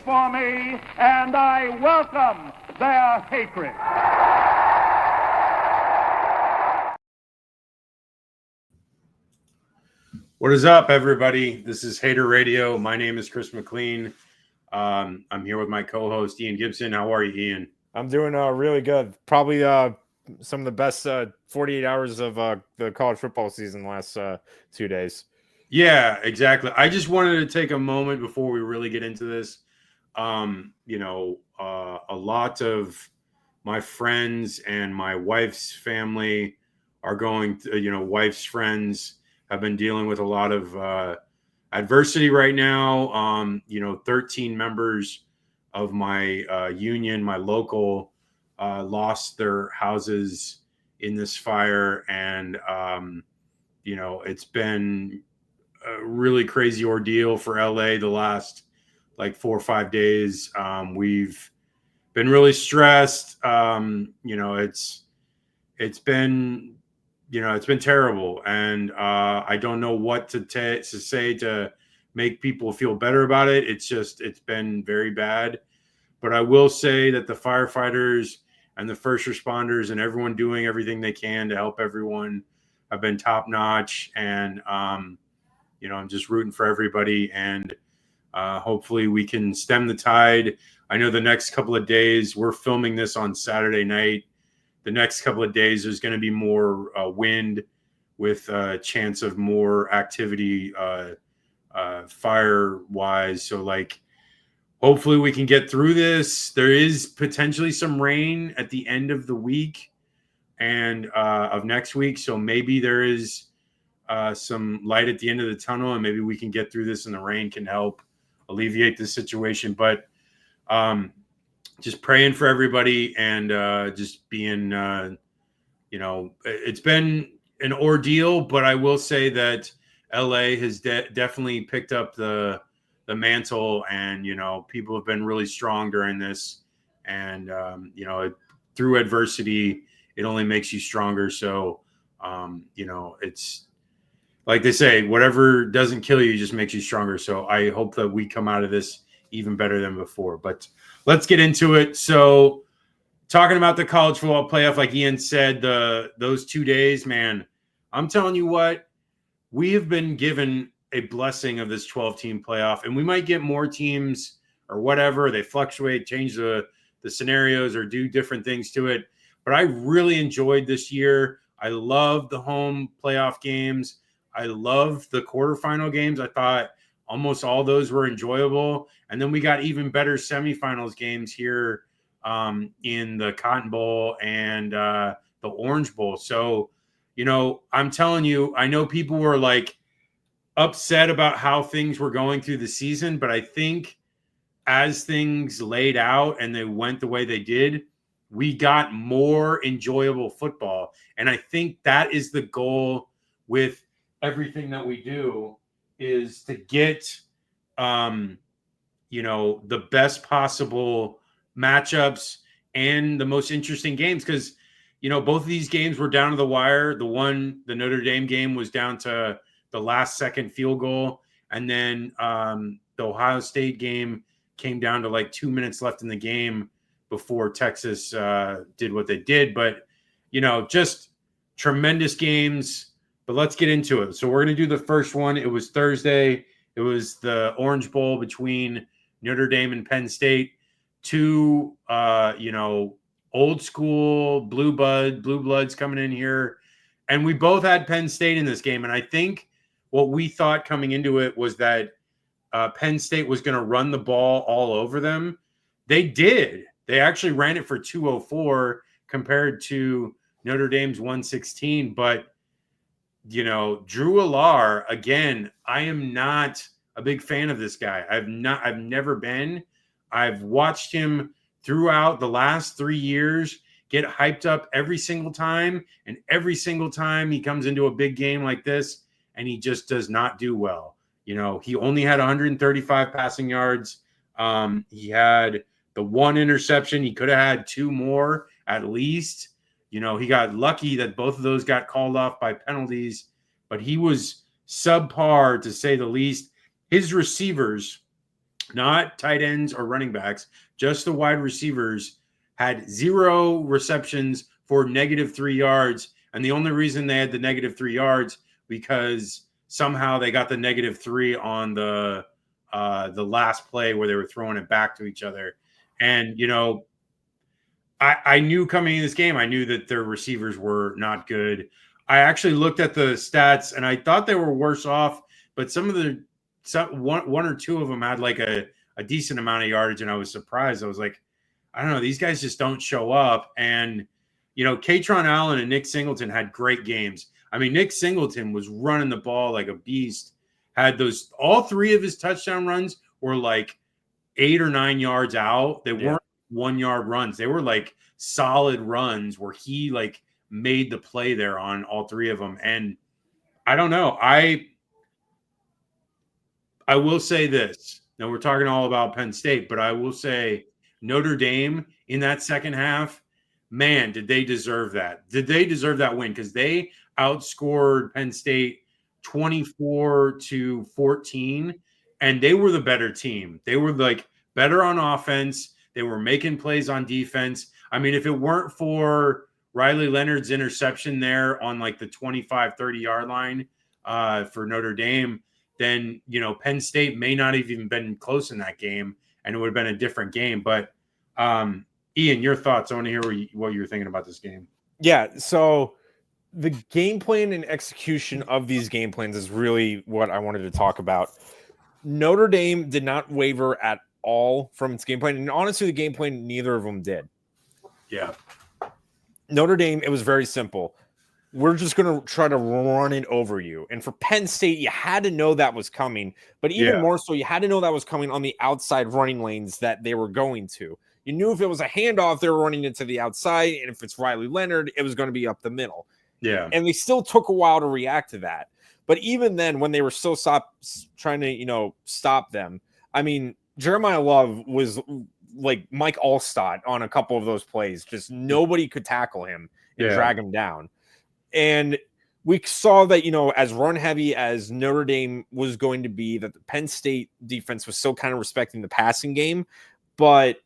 for me, and I welcome their hatred. What is up, everybody? This is Hater Radio. My name is Chris McLean. I'm here with my co-host, Ian Gibson. How are you, Ian? I'm doing really good. Probably some of the best 48 hours of the college football season the last 2 days. Yeah, exactly. I just wanted to take a moment before we really get into this. A lot of my friends and my wife's family are going to, wife's friends have been dealing with a lot of adversity right now. 13 members of my union, my local, lost their houses in this fire. And, it's been a really crazy ordeal for LA the last like 4 or 5 days. We've been really stressed. It's been terrible, and I don't know what to say to make people feel better about it. It's been very bad. But I will say that the firefighters and the first responders and everyone doing everything they can to help everyone have been top notch. And I'm just rooting for everybody, and hopefully we can stem the tide. I know the next couple of days, we're filming this on Saturday night. The next couple of days, there's going to be more wind with a chance of more activity fire-wise. So, hopefully we can get through this. There is potentially some rain at the end of the week and of next week. So maybe there is some light at the end of the tunnel, and maybe we can get through this, and the rain can help alleviate the situation. But just praying for everybody, and just being, it's been an ordeal, but I will say that LA has definitely picked up the mantle, and, people have been really strong during this, and, through adversity, it only makes you stronger. So, it's, like they say, whatever doesn't kill you just makes you stronger. So I hope that we come out of this even better than before. But let's get into it. So talking about the college football playoff, like Ian said, those 2 days, man, I'm telling you what, we have been given a blessing of this 12-team playoff, and we might get more teams or whatever. They fluctuate, change the scenarios, or do different things to it. But I really enjoyed this year. I love the home playoff games. I love the quarterfinal games. I thought almost all those were enjoyable. And then we got even better semifinals games here in the Cotton Bowl and the Orange Bowl. So, I'm telling you, I know people were upset about how things were going through the season, but I think as things laid out and they went the way they did, we got more enjoyable football. And I think that is the goal with everything that we do, is to get the best possible matchups and the most interesting games, because both of these games were down to the wire. The Notre Dame game was down to the last second field goal, and then the Ohio State game came down to 2 minutes left in the game before Texas did what they did. But just tremendous games. But let's get into it. So we're going to do the first one. It was Thursday. It was the Orange Bowl between Notre Dame and Penn State. Two, old school blue bloods coming in here. And we both had Penn State in this game. And I think what we thought coming into it was that Penn State was going to run the ball all over them. They did. They actually ran it for 204 compared to Notre Dame's 116. But Drew Allar, again, I am not a big fan of this guy. I've never been. I've watched him throughout the last 3 years get hyped up every single time. And every single time he comes into a big game like this, and he just does not do well. He only had 135 passing yards. He had the one interception. He could have had 2 more at least. He got lucky that both of those got called off by penalties, but he was subpar to say the least. His receivers not tight ends or running backs, just the wide receivers, had 0 receptions for -3 yards. And the only reason they had the -3 yards because somehow they got the -3 on the last play where they were throwing it back to each other. And I knew coming in this game, I knew that their receivers were not good. I actually looked at the stats and I thought they were worse off, but one or two of them had like a decent amount of yardage, and I was surprised. I was like, I don't know, these guys just don't show up. And Katron Allen and Nick Singleton had great games. I mean, Nick Singleton was running the ball like a beast. Had all 3 of his touchdown runs were like 8 or 9 yards out. They weren't 1-yard runs. They were like solid runs where he like made the play there on all 3 of them. And I don't know. I will say this. Now we're talking all about Penn State, but I will say Notre Dame in that second half, man, did they deserve that? Did they deserve that win? Because they outscored Penn State 24-14, and they were the better team. They were like better on offense. They were making plays on defense. I mean, if it weren't for Riley Leonard's interception there on like the 25-30-yard line for Notre Dame, then Penn State may not have even been close in that game, and it would have been a different game. But Ian, your thoughts? I want to hear what you're thinking about this game. Yeah, so the game plan and execution of these game plans is really what I wanted to talk about. Notre Dame did not waver at all from its game plan, and honestly, the game plan, neither of them did. Yeah. Notre Dame, it was very simple. We're just going to try to run it over you. And for Penn State, you had to know that was coming. But even more so, you had to know that was coming on the outside running lanes that they were going to. You knew if it was a handoff, they were running it to the outside. And if it's Riley Leonard, it was going to be up the middle. Yeah. And they still took a while to react to that. But even then, when they were still trying to, stop them, I mean, Jeremiah Love was like Mike Allstott on a couple of those plays. Just nobody could tackle him and drag him down. And we saw that, as run heavy as Notre Dame was going to be, that the Penn State defense was still kind of respecting the passing game. But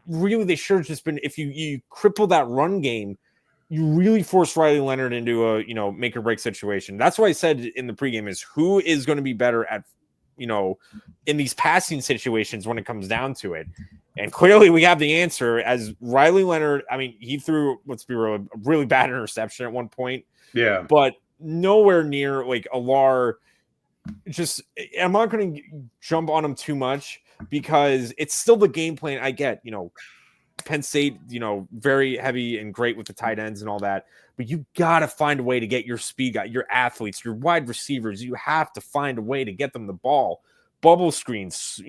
really, they should have just been, if you cripple that run game, you really force Riley Leonard into a, make or break situation. That's why I said in the pregame is who is going to be better at, in these passing situations when it comes down to it. And clearly we have the answer as Riley Leonard. I mean, he threw, let's be real, a really bad interception at one point. Yeah. But nowhere near like Alar. Just, I'm not going to jump on him too much because it's still the game plan. I get, Penn State, very heavy and great with the tight ends and all that. But you got to find a way to get your speed guy, your athletes, your wide receivers. You have to find a way to get them the ball. Bubble screens,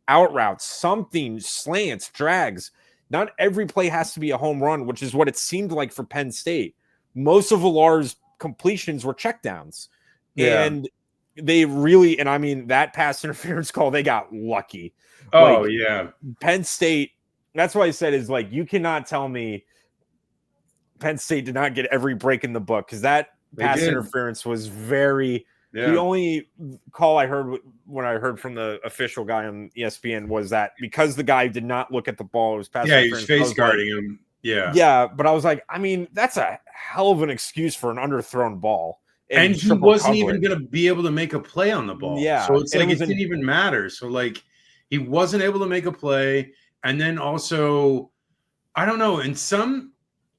out routes, something, slants, drags. Not every play has to be a home run, which is what it seemed like for Penn State. Most of Alar's completions were checkdowns. Yeah. And they really, and I mean, that pass interference call, they got lucky. Oh, yeah. Penn State, that's why I said is like, you cannot tell me Penn State did not get every break in the book because that pass interference was very. Yeah. The only call I heard when I heard from the official guy on ESPN was that because the guy did not look at the ball, it was pass interference. He was face guarding him. Yeah. Yeah, but I was like, I mean, that's a hell of an excuse for an underthrown ball. And he wasn't even going to be able to make a play on the ball. Yeah. So it's like it didn't even matter. So like he wasn't able to make a play. And then also, I don't know, in some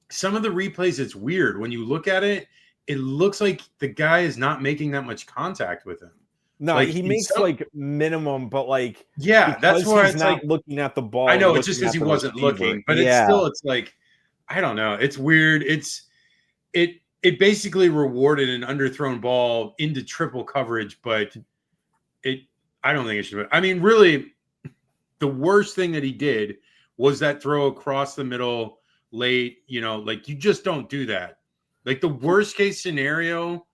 of the replays, it's weird. When you look at it, it looks like the guy is not making that much contact with him. No, like, he makes like minimum, but like that's why he's not looking at the ball. I know it's just because he wasn't looking, but it's like I don't know. It's weird. It basically rewarded an underthrown ball into triple coverage, but I don't think it should. I mean, really, the worst thing that he did was that throw across the middle late. Like you just don't do that. Like the worst case scenario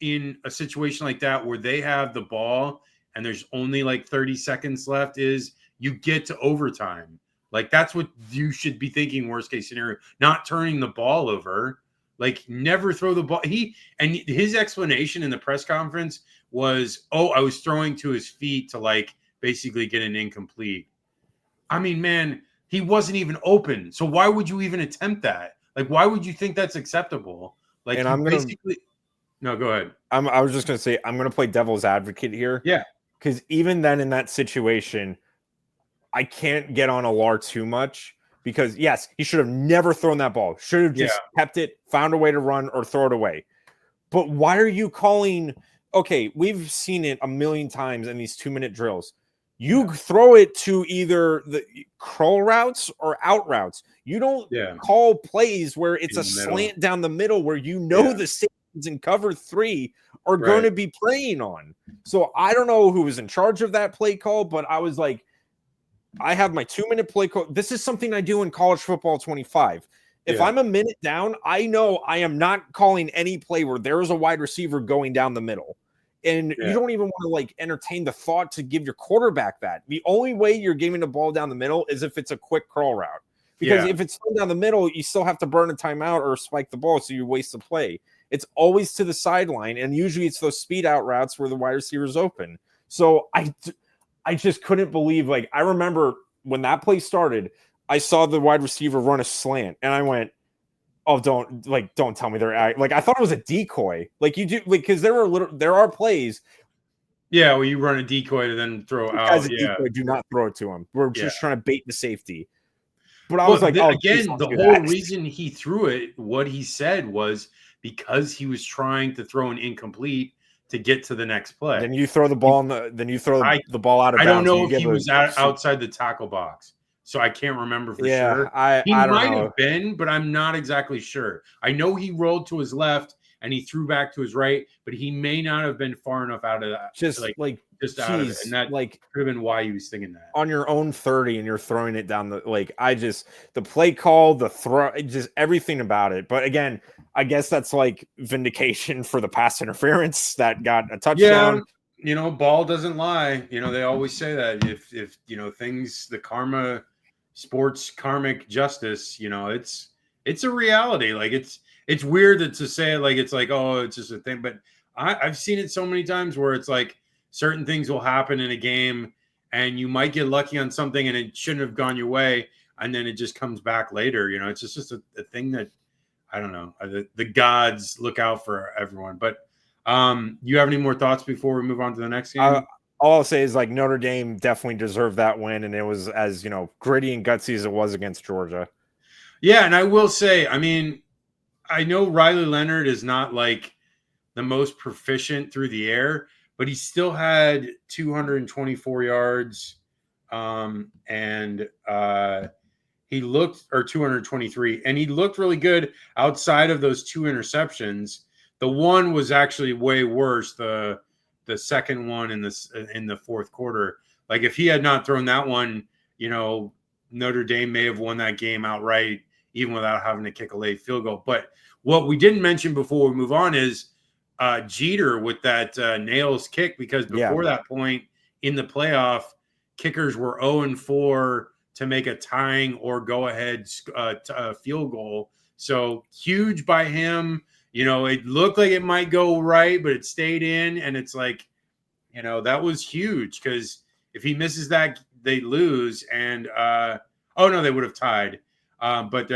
in a situation like that where they have the ball and there's only like 30 seconds left is you get to overtime. Like that's what you should be thinking worst case scenario, not turning the ball over. Like never throw the ball. His explanation in the press conference was, I was throwing to his feet to like basically get an incomplete. I mean, man, he wasn't even open. So why would you even attempt that? Like, why would you think that's acceptable? Like, And you I'm gonna. basically no, go ahead. I was just gonna say I'm gonna play devil's advocate here. Yeah. Because even then, in that situation, I can't get on Alar too much because yes, he should have never thrown that ball. Should have just kept it, found a way to run or throw it away. But why are you calling? Okay, we've seen it a million times in these 2-minute drills. You throw it to either the curl routes or out routes. You don't call plays where it's a slant down the middle where you know the safeties in cover 3 are going to be playing on. So I don't know who was in charge of that play call, but I was like, I have my 2-minute play call. This is something I do in college football 25. If I'm a minute down, I know I am not calling any play where there is a wide receiver going down the middle. And you don't even want to like entertain the thought to give your quarterback that. The only way you're giving the ball down the middle is if it's a quick curl route. Because if it's down the middle, you still have to burn a timeout or spike the ball, so you waste the play. It's always to the sideline, and usually it's those speed out routes where the wide receiver's open. So I just couldn't believe, like, I remember when that play started, I saw the wide receiver run a slant, and I went, oh, don't tell me they're like, I thought it was a decoy. Like you do, like, because there are plays. Yeah, where you run a decoy to then throw out. As a decoy, do not throw it to him. We're just trying to bait the safety. But I was like, again, the whole reason he threw it, what he said was because he was trying to throw an incomplete to get to the next play. Then you throw the ball the ball out of bounds. I don't know if he was outside the tackle box, so I can't remember for sure. He might have been, but I'm not exactly sure. I know he rolled to his left and he threw back to his right, but he may not have been far enough out of that. Just out of it. And that could have been why he was thinking that. On your own 30 and you're throwing it down the the play call, the throw, just everything about it. But again, I guess that's like vindication for the pass interference that got a touchdown. Yeah, ball doesn't lie. They always say that if things, the sports karmic justice, it's a reality. Like it's weird to say it like it's like, oh, it's just a thing. But I've seen it so many times where it's like certain things will happen in a game and you might get lucky on something and it shouldn't have gone your way. And then it just comes back later. It's just a thing that, I don't know. The gods look out for everyone. But you have any more thoughts before we move on to the next game? All I'll say is like Notre Dame definitely deserved that win. And it was as, gritty and gutsy as it was against Georgia. Yeah. And I will say, I mean, I know Riley Leonard is not like the most proficient through the air, but he still had 224 yards and he looked, or 223, and he looked really good outside of those 2 interceptions. The one was actually way worse, the second one in the fourth quarter. Like if he had not thrown that one, Notre Dame may have won that game outright, even without having to kick a late field goal. But what we didn't mention before we move on is Jeter with that nails kick, because before that point in the playoff, kickers were 0-4 to make a tying or go ahead field goal. So huge by him. It looked like it might go right, but it stayed in. And it's like, that was huge because if he misses that, they lose. And no, they would have tied. But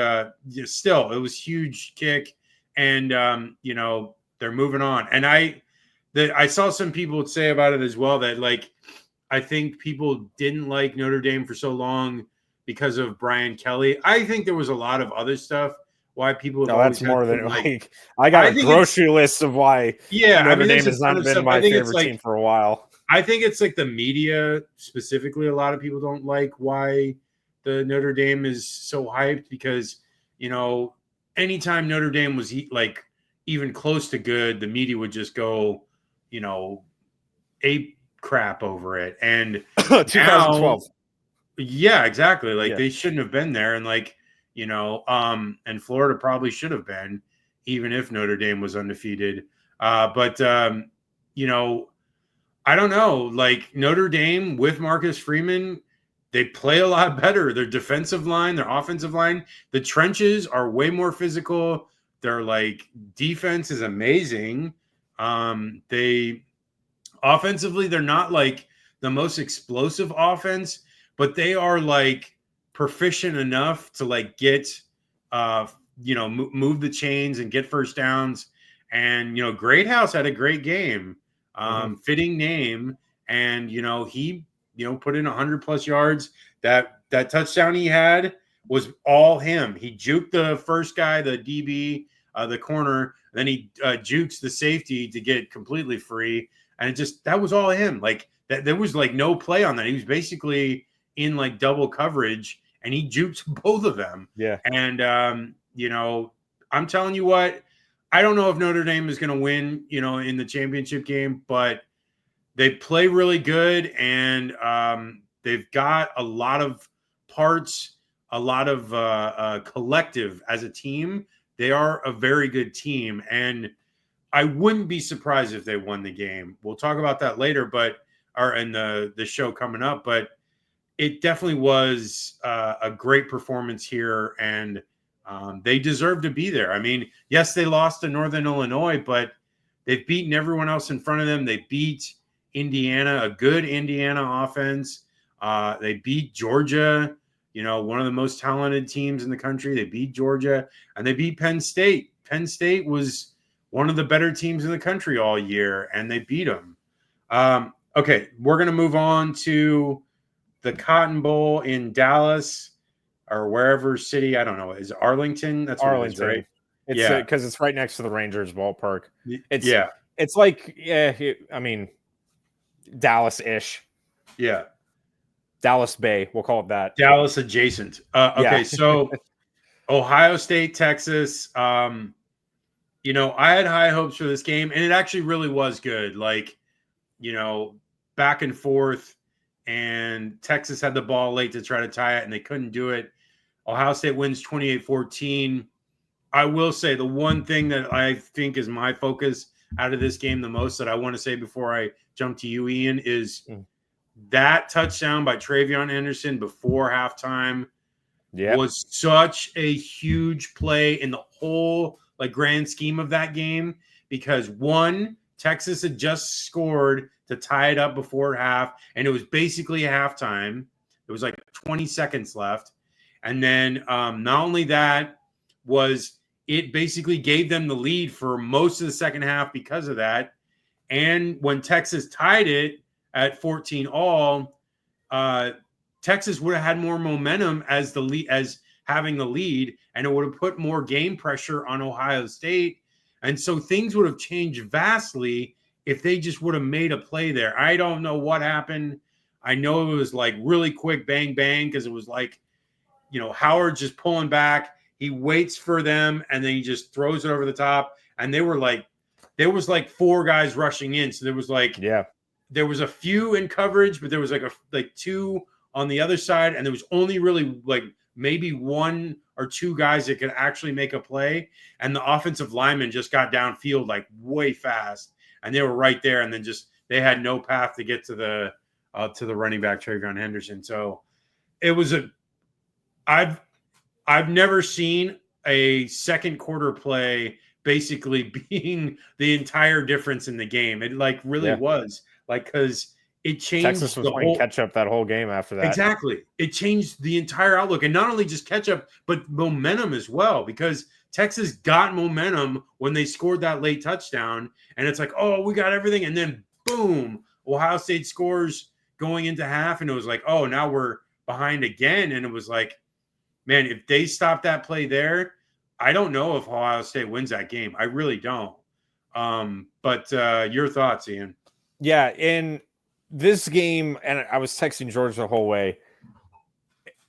still, it was huge kick. And, they're moving on. And I saw some people say about it as well that, like, I think people didn't like Notre Dame for so long because of Brian Kelly. I think there was a lot of other stuff why people. No, that's more than like I got a grocery list of why. Notre Dame has not been my favorite team for a while. I think it's like the media specifically. A lot of people don't like why the Notre Dame is so hyped because anytime Notre Dame was like even close to good, the media would just go, ape crap over it. And 2012. Yeah, exactly. Like they shouldn't have been there. And like, and Florida probably should have been, even if Notre Dame was undefeated. But I don't know, like Notre Dame with Marcus Freeman, they play a lot better. Their defensive line, their offensive line, the trenches are way more physical. Their like defense is amazing. They offensively, they're not like the most explosive offense, but they are like proficient enough to like get, move the chains and get first downs. And, Great House had a great game, fitting name. And, he, put in 100+ yards. That touchdown he had was all him. He juked the first guy, the DB, the corner. Then he jukes the safety to get completely free. And that was all him. Like that, there was like no play on that. He was basically in like double coverage and he juked both of them. Yeah. And, I'm telling you what, I don't know if Notre Dame is going to win, in the championship game, but they play really good. And they've got a lot of parts, a lot of collective as a team. They are a very good team. And I wouldn't be surprised if they won the game. We'll talk about that later, or in the show coming up. But it definitely was a great performance here, and they deserve to be there. I mean, yes, they lost to Northern Illinois, but they've beaten everyone else in front of them. They beat Indiana, a good Indiana offense. They beat Georgia, one of the most talented teams in the country. They beat Georgia, and they beat Penn State. Penn State was one of the better teams in the country all year, and they beat them. Okay, we're going to move on to the Cotton Bowl in Dallas or wherever city. I don't know. Is it Arlington? That's Arlington, what it is, right? It's because it's right next to the Rangers ballpark. It's like, I mean, Dallas-ish. Yeah. Dallas Bay, we'll call it that. Dallas adjacent. Okay, so Ohio State, Texas. I had high hopes for this game, and it actually really was good. Like, back and forth, and Texas had the ball late to try to tie it, and they couldn't do it. Ohio State wins 28-14. I will say the one thing that I think is my focus out of this game the most that I want to say before I jump to you, Ian, is that touchdown by Travion Anderson before halftime was such a huge play in the whole grand scheme of that game, because one, Texas had just scored to tie it up before half, and it was basically a halftime. It was like 20 seconds left. And then not only that, was it basically gave them the lead for most of the second half because of that. And when Texas tied it at 14 all, Texas would have had more momentum as having the lead, and it would have put more game pressure on Ohio State. And so things would have changed vastly if they just would have made a play there. I don't know what happened. I know it was like really quick bang, bang, because it was like, Howard just pulling back. He waits for them, and then he just throws it over the top. And there was like 4 guys rushing in. So there was there was a few in coverage, but there was like 2 on the other side. And there was only really like maybe 1 or 2 guys that could actually make a play. And the offensive linemen just got downfield like way fast, and they were right there. And then they had no path to get to the running back, Travion Henderson. So it was I've never seen a second quarter play basically being the entire difference in the game. It really was because it changed. Texas was playing catch up that whole game after that. Exactly. It changed the entire outlook, and not only just catch up, but momentum as well, because Texas got momentum when they scored that late touchdown, and it's like, oh, we got everything. And then boom, Ohio State scores going into half. And it was like, oh, now we're behind again. And it was like, man, if they stop that play there, I don't know if Ohio State wins that game. I really don't. But your thoughts, Ian? Yeah, in this game, and I was texting George the whole way,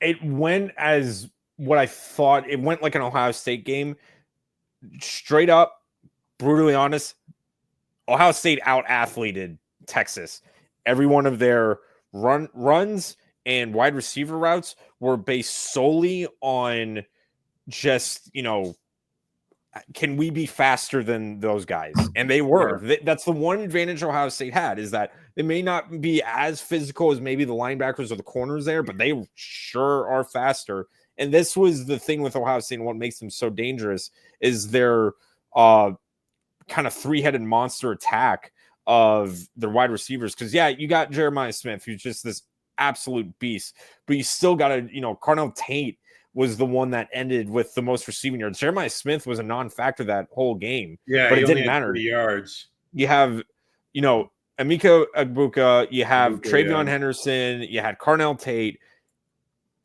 it went as what I thought. It went like an Ohio State game. Straight up, brutally honest, Ohio State out-athleted Texas. Every one of their runs and wide receiver routes were based solely on just, can we be faster than those guys? And they were. Yeah. That's the one advantage Ohio State had, is that they may not be as physical as maybe the linebackers or the corners there, but they sure are faster. And this was the thing with Ohio State, and what makes them so dangerous is their kind of 3-headed monster attack. of their wide receivers. Because, yeah, you got Jeremiah Smith, who's just this absolute beast, but you still got to, Carnell Tate was the one that ended with the most receiving yards. Jeremiah Smith was a non-factor that whole game, Yeah, but he it only didn't had matter. 3 yards. You have, Emeka Egbuka, you have Egbuka, Travion yeah. Henderson, you had Carnell Tate,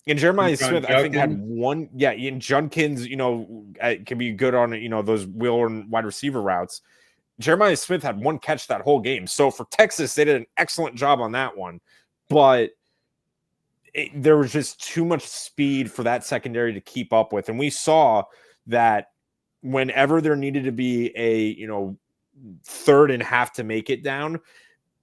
and Jeremiah Smith, I think, had one. Yeah, and Junkins, can be good on, those wheel and wide receiver routes. Jeremiah Smith had one catch that whole game. So for Texas, they did an excellent job on that one. But there was just too much speed for that secondary to keep up with. And we saw that whenever there needed to be a, third and half to make it down,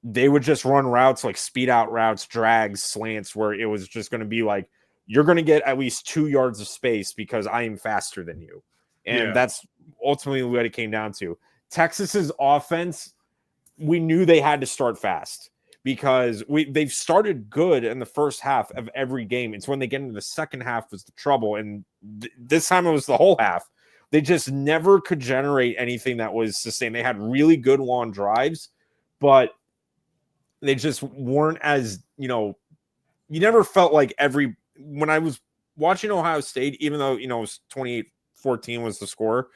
they would just run routes like speed out routes, drags, slants, where it was just going to be like, you're going to get at least 2 yards of space because I am faster than you. And that's ultimately what it came down to. Texas's offense, we knew they had to start fast because they've started good in the first half of every game. It's when they get into the second half was the trouble. And this time it was the whole half. They just never could generate anything that was sustained. They had really good long drives, but they just weren't as, you never felt like when I was watching Ohio State, even though, it was 28-14 was the score,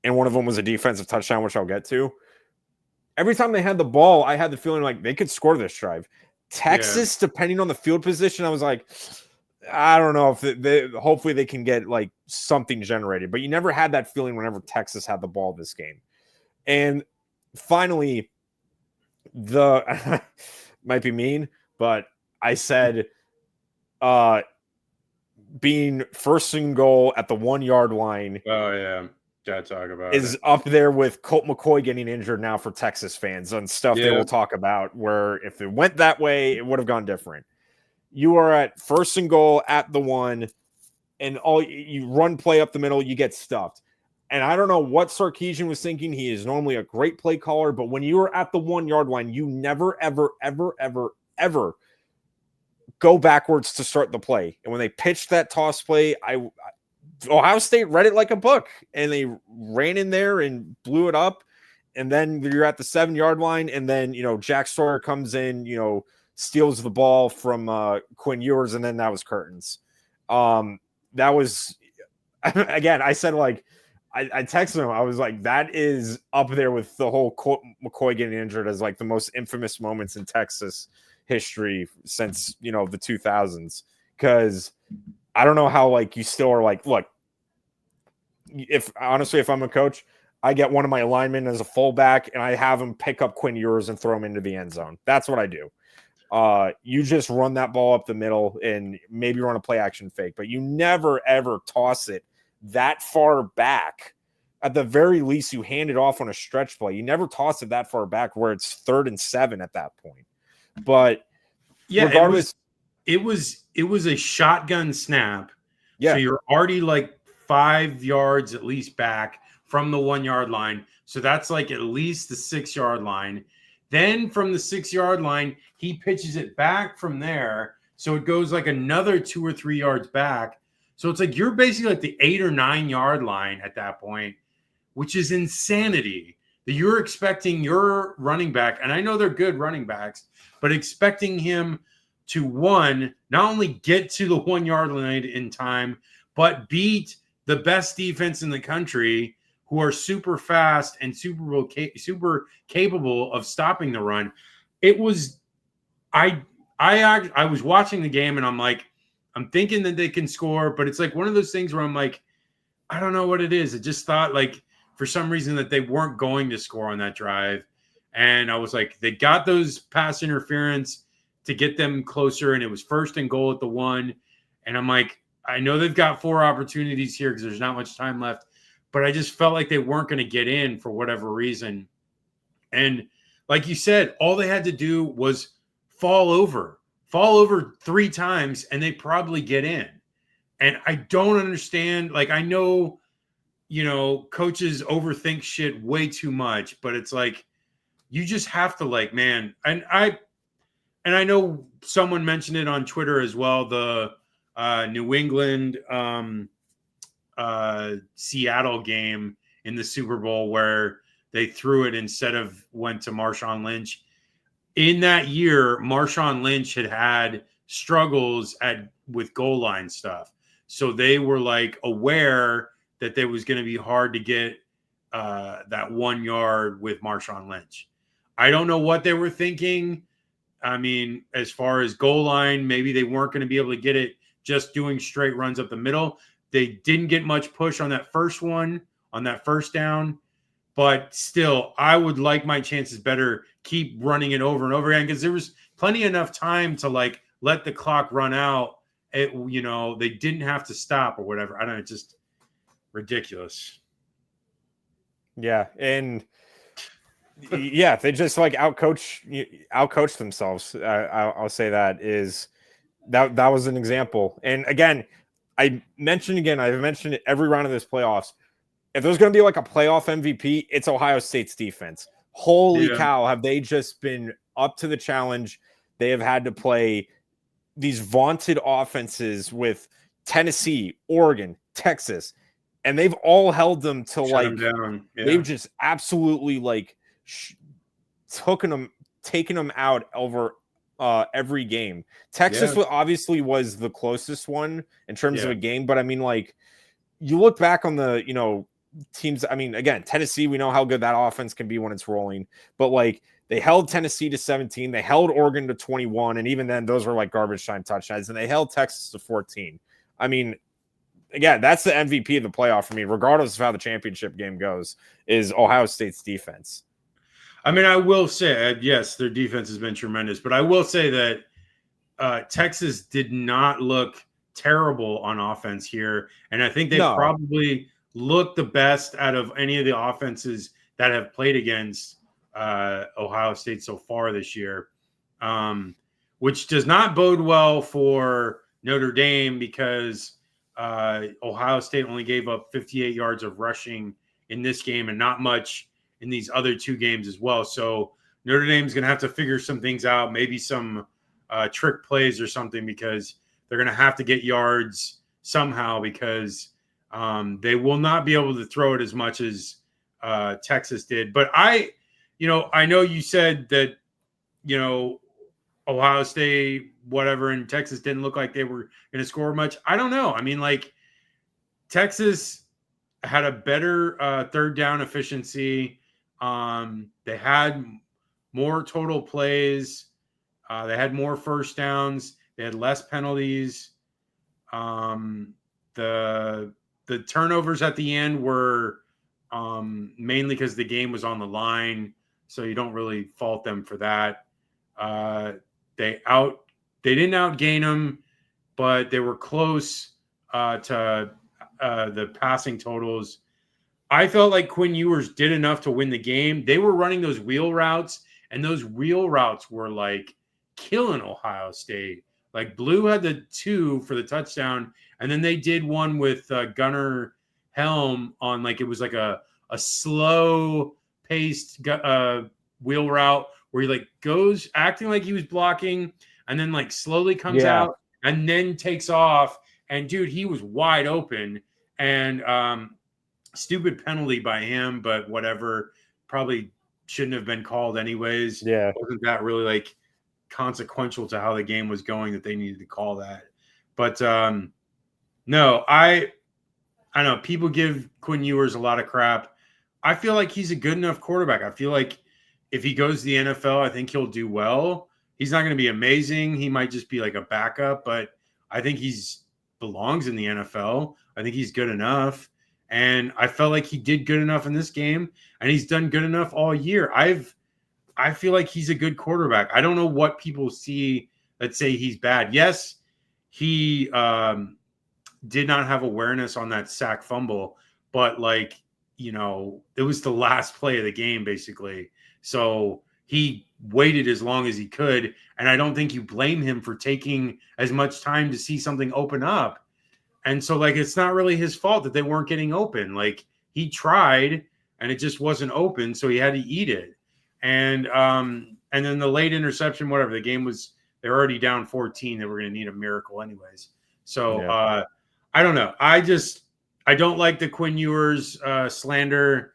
and one of them was a defensive touchdown, which I'll get to. Every time they had the ball, I had the feeling like they could score this drive. Texas, depending on the field position, I was like, I don't know if hopefully they can get like something generated, but you never had that feeling whenever Texas had the ball this game. And finally, might be mean, but I said, being first and goal at the 1 yard line. Oh yeah. Gotta talk about is up there with Colt McCoy getting injured now for Texas fans and stuff they will talk about, where if it went that way, it would have gone different. You are at first and goal at the 1, and you run play up the middle, you get stuffed. And I don't know what Sarkisian was thinking. He is normally a great play caller, but when you are at the 1 yard line, you never, ever, ever, ever, ever go backwards to start the play. And when they pitched that toss play, Ohio State read it like a book, and they ran in there and blew it up. And then you're at the 7 yard line, and then, Jack Sawyer comes in, steals the ball from Quinn Ewers, and then that was curtains. That was, again, I said, like, I texted him. I was like, that is up there with the whole McCoy getting injured as like the most infamous moments in Texas history since, the 2000s. Because I don't know how, like, you still are like, look, if I'm a coach, I get one of my linemen as a fullback and I have him pick up Quinn Ewers and throw him into the end zone. That's what I do. You just run that ball up the middle and maybe run a play action fake, but you never, ever toss it that far back. At the very least, you hand it off on a stretch play. You never toss it that far back where it's 3rd and 7 at that point. But yeah, regardless, it was a shotgun snap. Yeah. So you're already like 5 yards at least back from the 1 yard line. So that's like at least the 6 yard line. Then from the 6 yard line, he pitches it back from there. So it goes like another 2 or 3 yards back. So it's like you're basically like the 8 or 9 yard line at that point, which is insanity. That you're expecting your running back, and I know they're good running backs, but expecting him to, one, not only get to the 1 yard line in time, but beat the best defense in the country, who are super fast and super capable of stopping the run. It was, I was watching the game and I'm like, I'm thinking that they can score, but it's like one of those things where I'm like, I don't know what it is. I just thought, like, for some reason that they weren't going to score on that drive. And I was like, they got those pass interference to get them closer, and it was first and goal at the 1. And I'm like, I know they've got 4 opportunities here because there's not much time left, but I just felt like they weren't going to get in for whatever reason. And like you said, all they had to do was fall over 3 times, and they probably get in. And I don't understand. Like, I know, coaches overthink shit way too much, but it's like, you just have to, like, man. And I know someone mentioned it on Twitter as well, the New England Seattle game in the Super Bowl, where they threw it instead of went to Marshawn Lynch. In that year, Marshawn Lynch had struggles with goal line stuff. So they were like aware that there was going to be hard to get that 1 yard with Marshawn Lynch. I don't know what they were thinking. I mean, as far as goal line, maybe they weren't going to be able to get it just doing straight runs up the middle. They didn't get much push on that first one, on that first down. But still, I would like my chances better keep running it over and over again, because there was plenty enough time to like let the clock run out. They didn't have to stop or whatever. I don't know, it's just ridiculous. Yeah, and yeah, they just like outcoach themselves. I'll say that was an example. And again, I've mentioned it every round of this playoffs. If there's going to be like a playoff MVP, it's Ohio State's defense. Holy cow, have they just been up to the challenge? They have had to play these vaunted offenses with Tennessee, Oregon, Texas, and they've all held them to Shut them down. Yeah. They've just absolutely like taken them out over every game. Texas obviously was the closest one in terms of a game, but I mean, like, you look back on the teams. I mean, again, Tennessee, we know how good that offense can be when it's rolling, but like they held Tennessee to 17, they held Oregon to 21, and even then those were like garbage time touchdowns, and they held Texas to 14. I mean, again, that's the MVP of the playoff for me, regardless of how the championship game goes, is Ohio State's defense. I mean, I will say, yes, their defense has been tremendous, but I will say that Texas did not look terrible on offense here, and I think they probably looked the best out of any of the offenses that have played against Ohio State so far this year, which does not bode well for Notre Dame, because Ohio State only gave up 58 yards of rushing in this game and not much in these other two games as well. So Notre Dame's going to have to figure some things out, maybe some trick plays or something, because they're going to have to get yards somehow, because they will not be able to throw it as much as Texas did. But I know you said that, Ohio State, whatever, and Texas didn't look like they were going to score much. I don't know. I mean, like, Texas had a better third down efficiency. They had more total plays. They had more first downs. They had less penalties. The turnovers at the end were mainly because the game was on the line, so you don't really fault them for that. They didn't outgain them, but they were close to the passing totals. I felt like Quinn Ewers did enough to win the game. They were running those wheel routes, and those wheel routes were like killing Ohio State. Like, Blue had the 2 for the touchdown, and then they did one with Gunnar Helm on, like, it was like a slow paced wheel route where he like goes acting like he was blocking, and then like slowly comes out and then takes off. And dude, he was wide open, and stupid penalty by him, but whatever, probably shouldn't have been called anyways. Wasn't that really like consequential to how the game was going that they needed to call that? But no, I know people give Quinn Ewers a lot of crap. I feel like he's a good enough quarterback. I feel like if he goes to the NFL, I think he'll do well. He's not going to be amazing. He might just be like a backup, but I think he's belongs in the NFL. I think he's good enough. And I felt like he did good enough in this game, and he's done good enough all year. I feel like he's a good quarterback. I don't know what people see that say he's bad. Yes, he did not have awareness on that sack fumble, but like, it was the last play of the game basically. So he waited as long as he could, and I don't think you blame him for taking as much time to see something open up. And so, like, it's not really his fault that they weren't getting open. Like, he tried, and it just wasn't open, so he had to eat it. And then the late interception, whatever, the game was, they're already down 14. They were going to need a miracle anyways. So I don't know. I don't like the Quinn Ewers slander.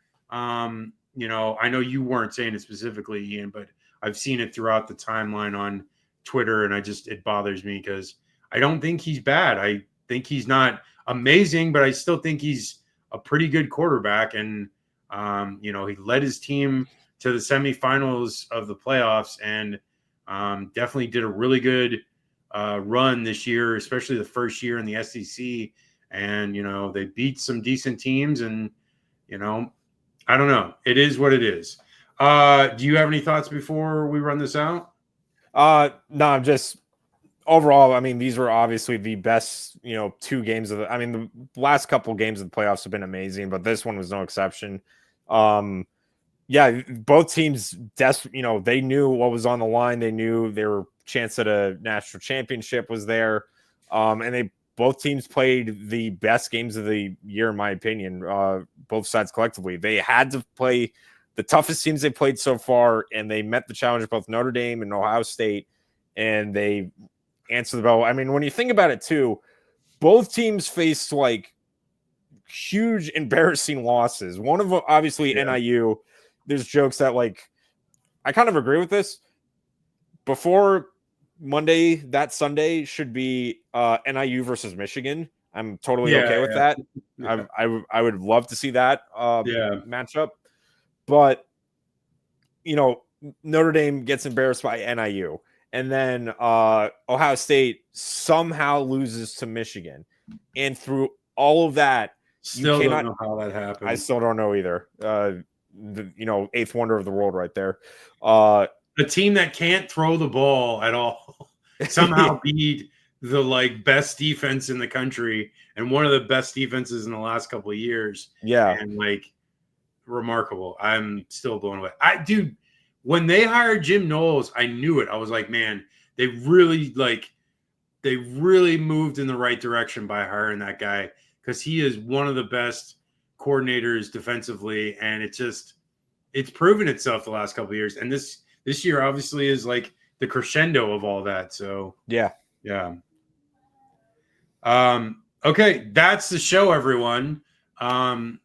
I know you weren't saying it specifically, Ian, but I've seen it throughout the timeline on Twitter, and it bothers me because I don't think he's bad. I think he's not amazing, but I still think he's a pretty good quarterback. And, he led his team to the semifinals of the playoffs and definitely did a really good run this year, especially the first year in the SEC. And, they beat some decent teams and, I don't know. It is what it is. Do you have any thoughts before we run this out? No, I'm just overall. I mean, these were obviously the best, 2 games of the last couple games of the playoffs have been amazing, but this one was no exception. Yeah, both teams, they knew what was on the line. They knew their chance at a national championship was there. And both teams played the best games of the year, in my opinion, both sides collectively. They had to play the toughest teams they played so far, and they met the challenge of both Notre Dame and Ohio State, and they answered the bell. I mean, when you think about it, too, both teams faced, huge, embarrassing losses. One of them, obviously, NIU. There's jokes that, I kind of agree with this. Before Monday, that Sunday should be NIU versus Michigan. I'm totally okay with that. Yeah. I would love to see that matchup. But, Notre Dame gets embarrassed by NIU. And then Ohio State somehow loses to Michigan. And through all of that, still don't know how that happened. I still don't know either. The eighth wonder of the world right there. A team that can't throw the ball at all somehow beat the best defense in the country and one of the best defenses in the last couple of years. Yeah. And remarkable. I'm still blown away. Dude, when they hired Jim Knowles, I knew it. I was like, man, they really moved in the right direction by hiring that guy because he is one of the best coordinators defensively, and it's proven itself the last couple of years. And this year obviously is the crescendo of all that. So yeah. Okay, that's the show, everyone.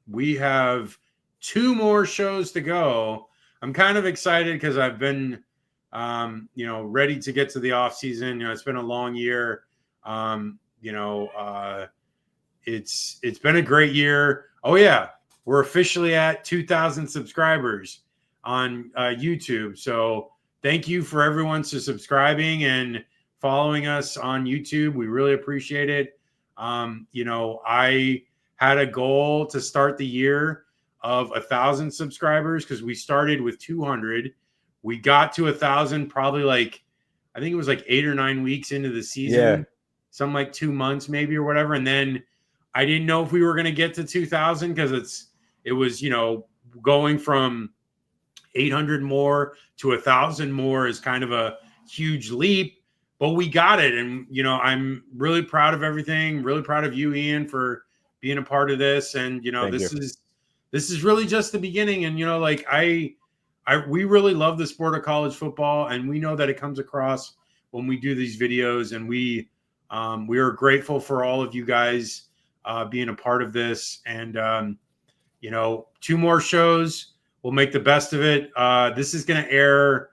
We have 2 more shows to go. I'm kind of excited because I've been ready to get to the off season. It's been a long year. It's been a great year. Oh yeah, we're officially at 2,000 subscribers on YouTube. So thank you for everyone for subscribing and following us on YouTube. We really appreciate it. I had a goal to start the year of 1,000 subscribers because we started with 200. We got to 1,000 probably I think it was 8 or 9 weeks into the season, some 2 months maybe or whatever. And then I didn't know if we were going to get to 2,000 because it was going from 800 more to 1,000 more is kind of a huge leap, but we got it. And, I'm really proud of everything. Really proud of you, Ian, for being a part of this. And, this is really just the beginning. And, we really love the sport of college football, and we know that it comes across when we do these videos, and we are grateful for all of you guys being a part of this. And, 2 more shows. We'll make the best of it. This is going to air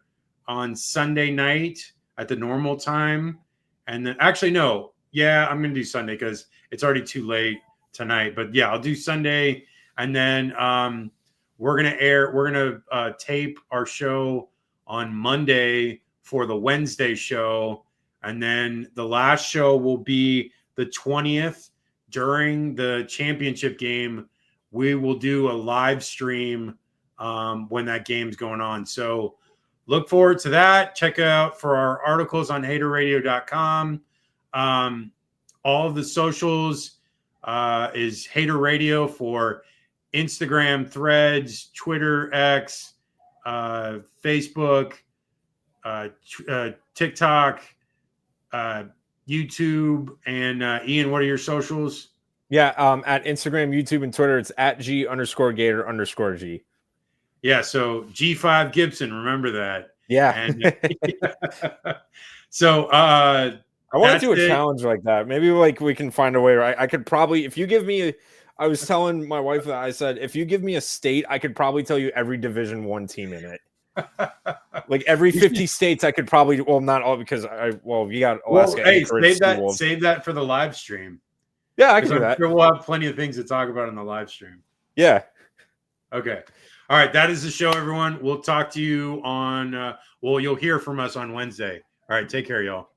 on Sunday night at the normal time. And then actually, no. Yeah, I'm going to do Sunday because it's already too late tonight. But yeah, I'll do Sunday. And then we're going to tape our show on Monday for the Wednesday show. And then the last show will be the 20th during the championship game. We will do a live stream when that game's going on. So look forward to that. Check out for our articles on haterradio.com. All of the socials is Hater Radio for Instagram, Threads, Twitter, X, Facebook, TikTok, YouTube, and Ian, what are your socials? Yeah, at Instagram, YouTube, and Twitter, it's at G_Gator_G. Yeah, so G5 Gibson, remember that. Yeah. And, so I want to do a challenge like that. Maybe we can find a way. I could probably, if you give me I was telling my wife that I said, if you give me a state, I could probably tell you every Division I team in it. Like every 50 states, I could probably. Well, not all because you got Alaska. Hey, Anchorage, save that for the live stream. Yeah, I can do I'm that. sure we'll have plenty of things to talk about in the live stream. Yeah. Okay. All right. That is the show, everyone. We'll talk to you on. You'll hear from us on Wednesday. All right. Take care, y'all.